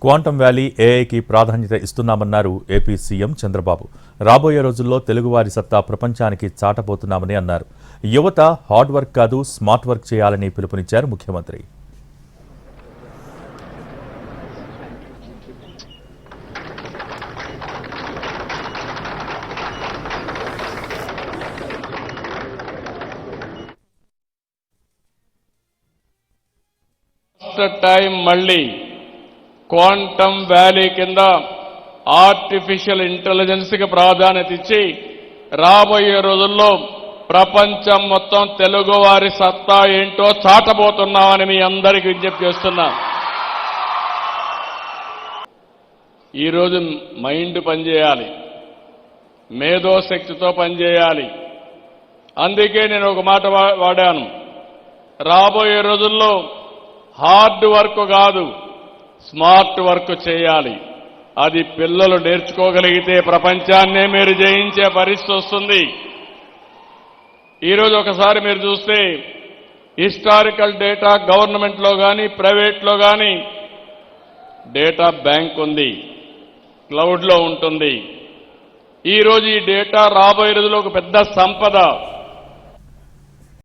Quantum valley ఏఐకి ప్రాధాన్యత ఇస్తున్నామన్నారు AP CM Chandrababu. రాబోయే రోజుల్లో తెలుగువారి సత్తా ప్రపంచానికి చాటబోతున్నామని అన్నారు. యువత హార్డ్ వర్క్ కాదు స్మార్ట్ వర్క్ చేయాలని పిలుపునిచ్చారు ముఖ్యమంత్రి. టైం మళ్ళీ క్వాంటమ్ వ్యాలీ కింద ఆర్టిఫిషియల్ ఇంటెలిజెన్స్కి ప్రాధాన్యత ఇచ్చి రాబోయే రోజుల్లో ప్రపంచం మొత్తం తెలుగువారి సత్తా ఏంటో చాటబోతున్నామని మీ అందరికీ విజ్ఞప్తి చేస్తున్నా. ఈరోజు మైండ్ పనిచేయాలి, మేధోశక్తితో పనిచేయాలి. అందుకే నేను ఒక మాట వాడాను, రాబోయే రోజుల్లో హార్డ్ వర్క్ కాదు స్మార్ట్ వర్క్ చేయాలి. అది పిల్లలు నేర్చుకోగలిగితే ప్రపంచాన్నే మీరు జయించే పరిస్థితి వస్తుంది. ఈరోజు ఒకసారి మీరు చూస్తే హిస్టారికల్ డేటా గవర్నమెంట్లో కానీ ప్రైవేట్లో కానీ డేటా బ్యాంక్ ఉంది, క్లౌడ్లో ఉంటుంది. ఈరోజు ఈ డేటా రాబోయే రోజుల్లో ఒక పెద్ద సంపద.